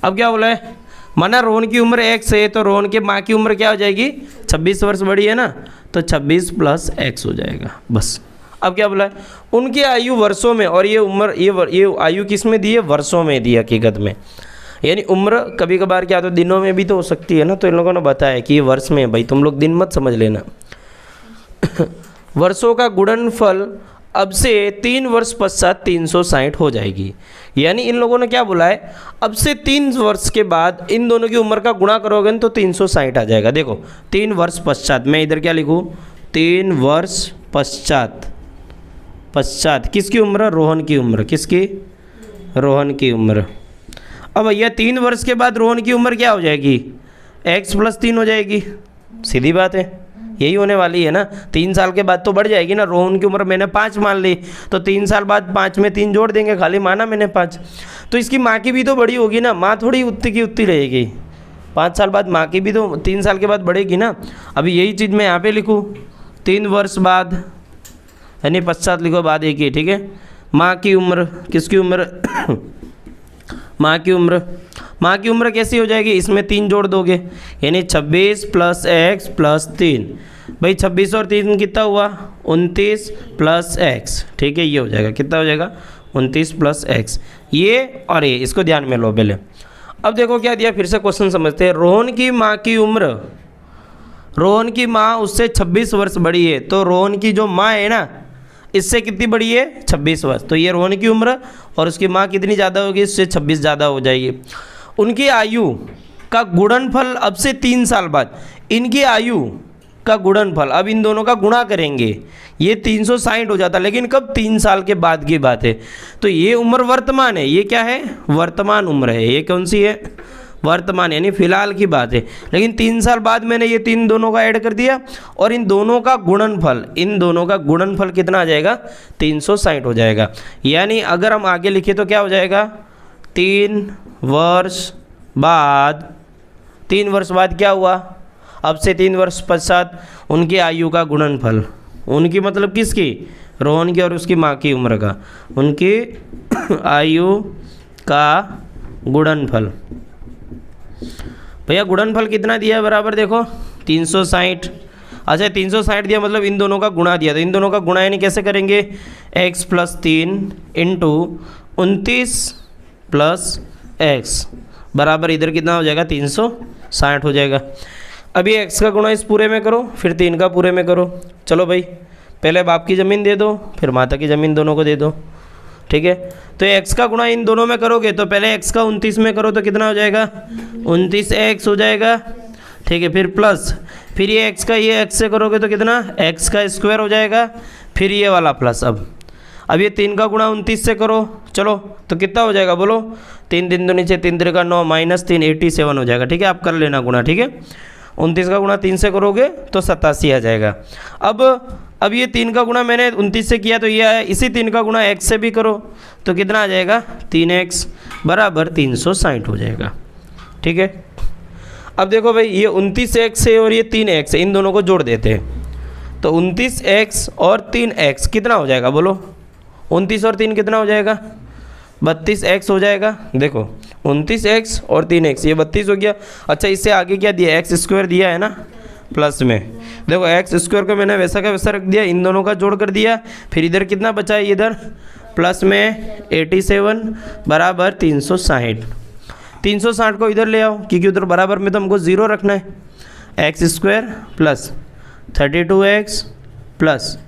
Speaker 1: अब क्या बोला है, माना रोहन की उम्र x है तो रोहन के माँ की उम्र क्या हो जाएगी, 26 वर्ष बड़ी है ना, तो 26 प्लस x हो जाएगा बस। अब क्या बोला है, उनकी आयु वर्षों में, और ये उम्र ये आयु किस में दी है, वर्षों में दी हकीकत में। यानी उम्र कभी कभार क्या तो दिनों में भी तो हो सकती है ना, तो इन लोगों ने बताया कि ये वर्ष में है भाई, तुम लोग दिन मत समझ लेना। वर्षों का गुणनफल अब से 3 वर्ष पश्चात 360 हो जाएगी। यानी इन लोगों ने क्या बोला है, अब से 3 वर्ष के बाद इन दोनों की उम्र का गुणा करोगे तो 360 आ जाएगा। देखो 3 वर्ष पश्चात, मैं इधर क्या लिखूँ, 3 वर्ष पश्चात, पश्चात किसकी उम्र, रोहन की उम्र, किसकी, रोहन की उम्र। अब भैया 3 वर्ष के बाद रोहन की उम्र क्या हो जाएगी, x प्लस 3 हो जाएगी, सीधी बात है, यही होने वाली है ना। 3 साल के बाद तो बढ़ जाएगी ना, रोहन की उम्र मैंने 5 मान ली, तो 3 साल बाद 5 में 3 जोड़ देंगे, खाली माना मैंने 5, तो इसकी माँ की भी तो बड़ी होगी ना, माँ थोड़ी उतनी की उतनी रहेगी, 5 साल बाद माँ की भी तो 3 साल के बाद बढ़ेगी ना। अभी यही चीज़ मैं यहाँ पे लिखूँ, 3 वर्ष बाद, यानी पश्चात लिखो, बाद एक ही, ठीक है। माँ की उम्र, किसकी उम्र, माँ की उम्र, माँ की उम्र कैसी हो जाएगी, इसमें 3 जोड़ दोगे, यानी 26 प्लस x प्लस 3, भाई 26 और 3 कितना हुआ, 29 प्लस x, ठीक है, ये हो जाएगा, कितना हो जाएगा, 29 प्लस x, ये और ये, इसको ध्यान में लो पहले। अब देखो क्या दिया, फिर से क्वेश्चन समझते हैं। रोहन की माँ की उम्र, रोहन की माँ उससे 26 वर्ष बड़ी है, तो रोहन की जो माँ है ना इससे कितनी बड़ी है, 26 वर्ष, तो ये रोहन की उम्र और उसकी माँ कितनी ज़्यादा होगी, इससे 26 ज़्यादा हो जाएगी। उनकी आयु का गुणनफल अब से 3 साल बाद, इनकी आयु का गुणनफल, अब इन दोनों का गुणा करेंगे, ये 360 हो जाता, लेकिन कब, 3 साल के बाद की बात है। तो ये उम्र वर्तमान है, ये क्या है, वर्तमान उम्र है, ये कौन सी है, वर्तमान, यानी फिलहाल की बात है। लेकिन 3 साल बाद मैंने ये 3 दोनों का ऐड कर दिया और इन दोनों का गुणनफल, इन दोनों का गुणनफल कितना आ जाएगा, 360 हो जाएगा। यानी अगर हम आगे लिखे तो क्या हो जाएगा, 3 वर्ष बाद, 3 वर्ष बाद क्या हुआ, अब से 3 वर्ष पश्चात उनकी आयु का गुणनफल, उनकी मतलब किसकी, रोहन की और उसकी माँ की उम्र का, उनकी आयु का गुणनफल। भैया गुणनफल कितना दिया है, बराबर देखो 360। अच्छा 360 दिया मतलब इन दोनों का गुणा दिया, तो इन दोनों का गुणा यानी कैसे करेंगे, x plus 3 into 29 plus x बराबर इधर कितना हो जाएगा, 360 हो जाएगा। अभी x का गुणा इस पूरे में करो, फिर 3 का पूरे में करो। चलो भाई पहले बाप की ज़मीन दे दो, फिर माता की ज़मीन, दोनों को दे दो, ठीक है। तो x का गुणा इन दोनों में करोगे तो पहले x का 29 में करो तो कितना हो जाएगा, 29x हो जाएगा, ठीक है। फिर प्लस, फिर ये x का ये x से करोगे तो कितना, x का स्क्वायर हो जाएगा, फिर ये वाला प्लस। अब ये 3 का गुणा 29 से करो, चलो तो कितना हो जाएगा बोलो, 3 दिन दो नीचे 3 3 का 9 माइनस 3 87 हो जाएगा, ठीक है। आप कर लेना गुणा, ठीक है। 29 का गुणा 3 से करोगे तो 87 आ जाएगा। अब ये 3 का गुणा मैंने 29 से किया तो ये है, इसी 3 का गुणा x से भी करो तो कितना आ जाएगा, 3x बराबर 360 हो जाएगा, ठीक है। अब देखो भाई ये 29x है और ये 3x है, इन दोनों को जोड़ देते हैं तो 29x और 3x कितना हो जाएगा बोलो, 29 और 3 कितना हो जाएगा, 32x हो जाएगा। देखो 29x और 3x ये 32 हो गया। अच्छा इससे आगे क्या दिया, x स्क्वायर दिया है ना प्लस में, देखो x स्क्वायर को मैंने वैसा का वैसा रख दिया, इन दोनों का जोड़ कर दिया, फिर इधर कितना बचा है, इधर प्लस में 87 बराबर 360। 360 को इधर ले आओ क्योंकि उधर बराबर में तो हमको 0 रखना है। x square plus 32x plus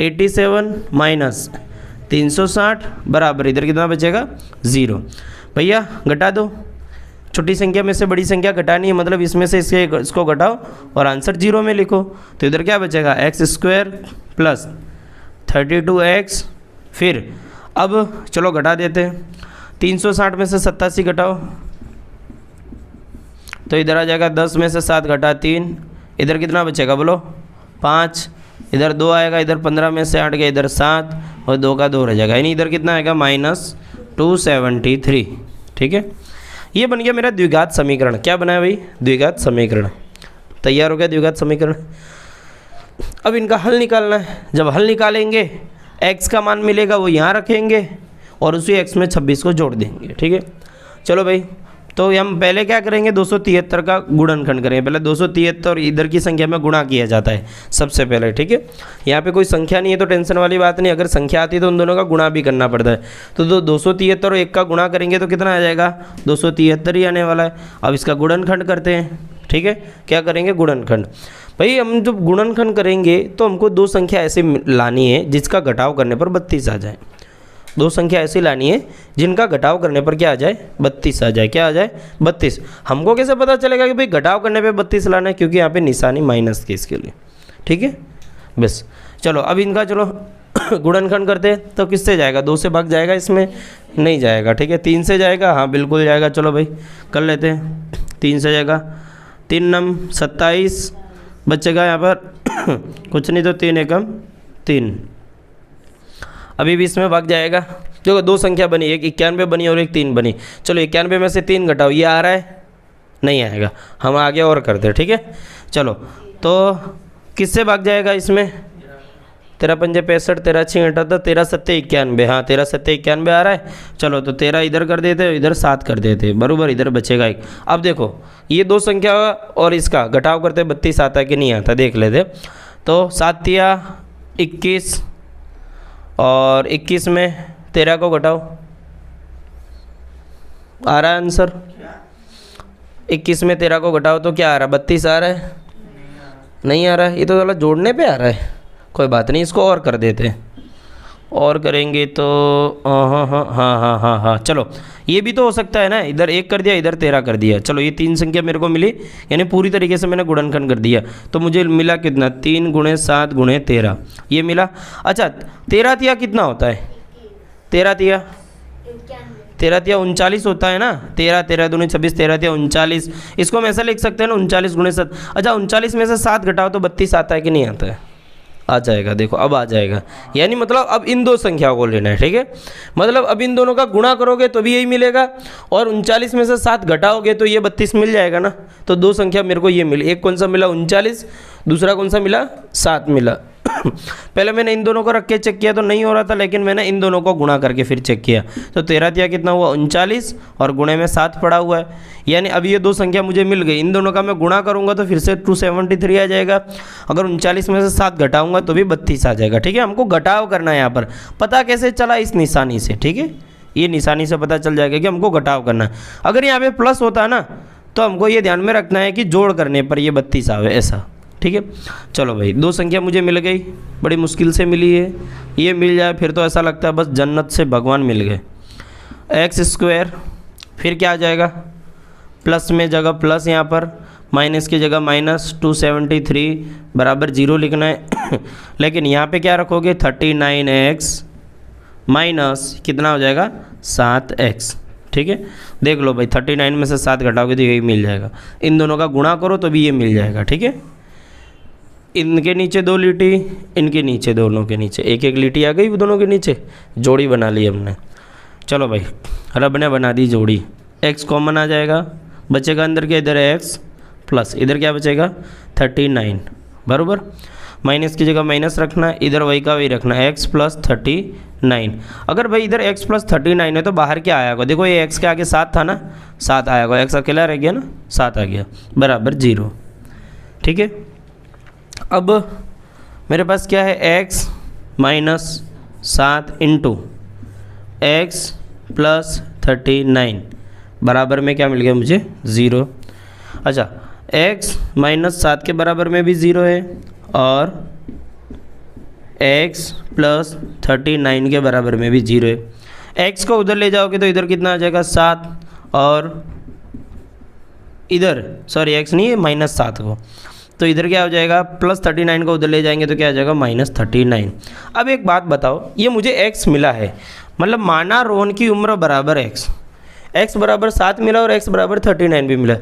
Speaker 1: 87 minus 360 बराबर इधर कितना बचेगा, 0। भैया घटा दो, छोटी संख्या में से बड़ी संख्या घटानी है, मतलब इसमें से इसको घटाओ और आंसर 0 में लिखो, तो इधर क्या बचेगा, x स्क्वायर प्लस 32x। फिर अब चलो घटा देते हैं, 360 में से 87 घटाओ तो इधर आ जाएगा 10 में से 7 घटा 3, इधर कितना बचेगा बोलो, 5, इधर 2 आएगा, इधर 15 में से 8 गया, इधर 7 और 2 का 2 रह जाएगा, यानी इधर कितना आएगा -273, ठीक है। ये बन गया मेरा द्विघात समीकरण। क्या बना है भाई, द्विघात समीकरण तैयार हो गया, द्विघात समीकरण। अब इनका हल निकालना है, जब हल निकालेंगे x का मान मिलेगा वो यहाँ रखेंगे और उसी x में 26 को जोड़ देंगे, ठीक है। चलो भाई तो हम पहले क्या करेंगे, 273 का गुणनखंड करेंगे। पहले 273 इधर की संख्या में गुणा किया जाता है सबसे पहले, ठीक है। यहाँ पे कोई संख्या नहीं है तो टेंशन वाली बात नहीं, अगर संख्या आती है तो उन दोनों का गुणा भी करना पड़ता है। तो 273 और 1 का गुणा करेंगे तो कितना आ जाएगा, 273 ही आने वाला है। अब इसका गुणनखंड करते हैं, ठीक है। क्या करेंगे, गुणनखंड। भाई हम जब गुणनखंड करेंगे तो हमको दो संख्या ऐसी लानी है जिसका घटाव करने पर 32 आ जाए। दो संख्या ऐसी लानी है जिनका घटाव करने पर क्या आ जाए, 32 आ जाए। क्या आ जाए, 32। हमको कैसे पता चलेगा कि भाई घटाव करने पे 32 लाना है, क्योंकि यहाँ पे निशानी माइनस की इसके लिए, ठीक है। बस चलो अब इनका चलो गुणनखंड करते हैं। तो किससे जाएगा, 2 से भाग जाएगा, इसमें नहीं जाएगा, ठीक है। 3 से जाएगा, हाँ बिल्कुल जाएगा। चलो भाई कर लेते हैं, 3 से जाएगा। 3 नम 27 बचेगा यहाँ पर कुछ नहीं, तो 3 एकम 3। अभी भी इसमें भाग जाएगा। देखो दो संख्या बनी, एक 91 बनी और एक 3 बनी। चलो 91 में से 3 घटाओ, ये आ रहा है, नहीं आएगा। हम आगे और करते हैं, ठीक है। चलो तो किससे भाग जाएगा इसमें, 13 पंजे 65, 13 6 78, 13 7 91। हाँ 13 7 91 आ रहा है। चलो तो 13 इधर कर देते, इधर 7 कर देते, बराबर। इधर बचेगा 1। अब देखो ये दो संख्या और इसका घटाव करते 32 आता है कि नहीं आता, देख लेते। तो 7 तिया 21 और 21 में 13 को घटाओ, आ रहा है आंसर। 21 में 13 को घटाओ तो क्या आ रहा है, 32 आ रहा है, नहीं आ रहा है। ये तो थोड़ा जोड़ने पे आ रहा है, कोई बात नहीं, इसको और कर देते हैं। और करेंगे तो हाँ, चलो ये भी तो हो सकता है ना, इधर 1 कर दिया, इधर 13 कर दिया। चलो ये 3 संख्या मेरे को मिली, यानी पूरी तरीके से मैंने गुणनखंड कर दिया। तो मुझे मिला कितना, 3 × 7 × 13, ये मिला। अच्छा 13 तिया कितना होता है, 13 तिया 39 होता है ना। 13 13 दूनी 26, 13 तिया 39। इसको हम ऐसा लिख सकते हैं ना, 39 × 7। अच्छा 39 में से 7 घटाओ तो 32 आता है कि नहीं आता है, आ जाएगा। देखो अब आ जाएगा, यानी मतलब अब इन दो संख्याओं को लेना है, ठीक है। मतलब अब इन दोनों का गुणा करोगे तो भी यही मिलेगा, और 39 में से 7 घटाओगे तो ये 32 मिल जाएगा ना। तो दो संख्या मेरे को ये मिली, एक कौन सा मिला 39, दूसरा कौन सा मिला 7 मिला। पहले मैंने इन दोनों को रख के चेक किया तो नहीं हो रहा था, लेकिन मैंने इन दोनों को गुणा करके फिर चेक किया। तो 13 तिया कितना हुआ 39, और गुणे में 7 पड़ा हुआ है, यानी अब ये दो संख्या मुझे मिल गई। इन दोनों का मैं गुणा करूंगा तो फिर से 273 आ जाएगा। अगर 39 में से 7 घटाऊंगा तो भी 32 आ जाएगा, ठीक है। हमको घटाव करना है यहाँ पर, पता कैसे चला, इस निशानी से, ठीक है। ये निशानी से पता चल जाएगा कि हमको घटाव करना है। अगर यहाँ पे प्लस होता है ना, तो हमको ये ध्यान में रखना है कि जोड़ करने पर ये 32 आवे, ऐसा, ठीक है। चलो भाई दो संख्या मुझे मिल गई, बड़ी मुश्किल से मिली है। ये मिल जाए फिर तो ऐसा लगता है बस जन्नत से भगवान मिल गए। x², फिर क्या आ जाएगा, प्लस में जगह प्लस, यहाँ पर माइनस की जगह माइनस, 273 बराबर 0 लिखना है। लेकिन यहाँ पे क्या रखोगे, 39x माइनस कितना हो जाएगा 7x, ठीक है। देख लो भाई 39 में से 7 घटाओगे तो यही मिल जाएगा। इन दोनों का गुणा करो तो भी ये मिल जाएगा, ठीक है। इनके नीचे 2 लीटी, इनके नीचे, दोनों के नीचे 1 लीटी आ गई, दोनों के नीचे जोड़ी बना ली हमने। चलो भाई रब ने बना दी जोड़ी। x कॉमन आ जाएगा, बचेगा अंदर के, इधर x प्लस, इधर क्या बचेगा 39, बराबर। माइनस की जगह माइनस रखना, इधर वही का वही रखना, x प्लस 39। अगर भाई इधर x प्लस 39 है तो बाहर क्या आया होगा, देखो ये x के आगे 7 था ना, 7 आया होगा, x अकेला रह गया ना, 7 आ गया, बराबर 0, ठीक है। अब मेरे पास क्या है, x minus 7 into x plus 39 बराबर में क्या मिल गया मुझे 0। अच्छा x माइनस 7 के बराबर में भी 0 है, और x प्लस 39 के बराबर में भी 0 है। x को उधर ले जाओगे तो इधर कितना आ जाएगा 7, और इधर सॉरी x नहीं है माइनस 7 को, तो इधर क्या हो जाएगा प्लस 39 को उधर ले जाएंगे तो क्या आ जाएगा माइनस 39। अब एक बात बताओ, ये मुझे x मिला है, मतलब माना रोहन की उम्र बराबर x बराबर 7 मिला और x बराबर 39 भी मिला।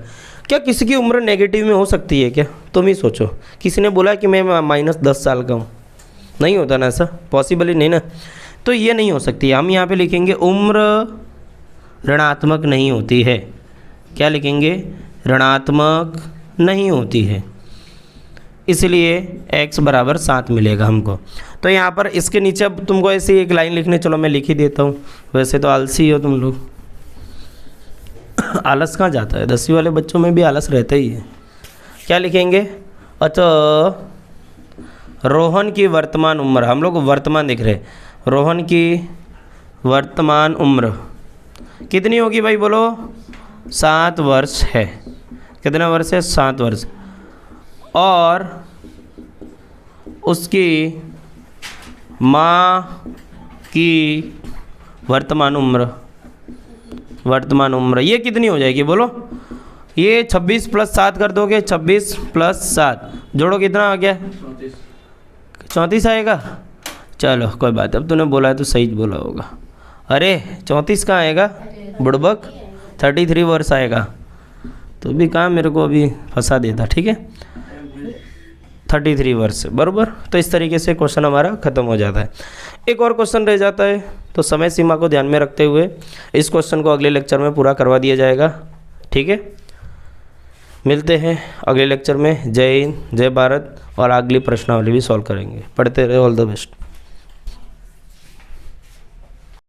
Speaker 1: क्या किसी की उम्र नेगेटिव में हो सकती है क्या, तुम ही सोचो। किसी ने बोला कि मैं माइनस 10 साल का हूँ, नहीं होता ना, ऐसा पॉसिबल ही नहीं ना। तो ये नहीं हो सकती। हम यहाँ पे लिखेंगे उम्र ऋणात्मक नहीं होती है। क्या लिखेंगे, ऋणात्मक नहीं होती है, इसलिए x बराबर 7 मिलेगा हमको। तो यहाँ पर इसके नीचे अब तुमको ऐसी एक लाइन लिखने, चलो मैं लिख ही देता हूँ, वैसे तो आलसी हो तुम लोग। आलस कहाँ जाता है, 10वीं वाले बच्चों में भी आलस रहता ही है। क्या लिखेंगे? अतः रोहन की वर्तमान उम्र, हम लोग वर्तमान दिख रहे, रोहन की वर्तमान उम्र कितनी होगी भाई बोलो? 7 वर्ष है। कितना वर्ष है? 7 वर्ष। और उसकी माँ की वर्तमान उम्र ये कितनी हो जाएगी बोलो? ये 26 + 7 कर दोगे, 26 + 7 जोड़ो, कितना आ गया? 34 आएगा। चलो कोई बात, अब तूने बोला है तो सही बोला होगा। अरे 34 कहाँ आएगा बुड़बक? 33 वर्ष आएगा। तो भी कहाँ मेरे को अभी फंसा देता। ठीक है, 33 वर्ष बराबर। तो इस तरीके से क्वेश्चन हमारा ख़त्म हो जाता है। एक और क्वेश्चन रह जाता है, तो समय सीमा को ध्यान में रखते हुए इस क्वेश्चन को अगले लेक्चर में पूरा करवा दिया जाएगा। ठीक है, मिलते हैं अगले लेक्चर में। जय हिंद, जय भारत। और अगली प्रश्नावली भी सॉल्व करेंगे। पढ़ते रहे। All the best.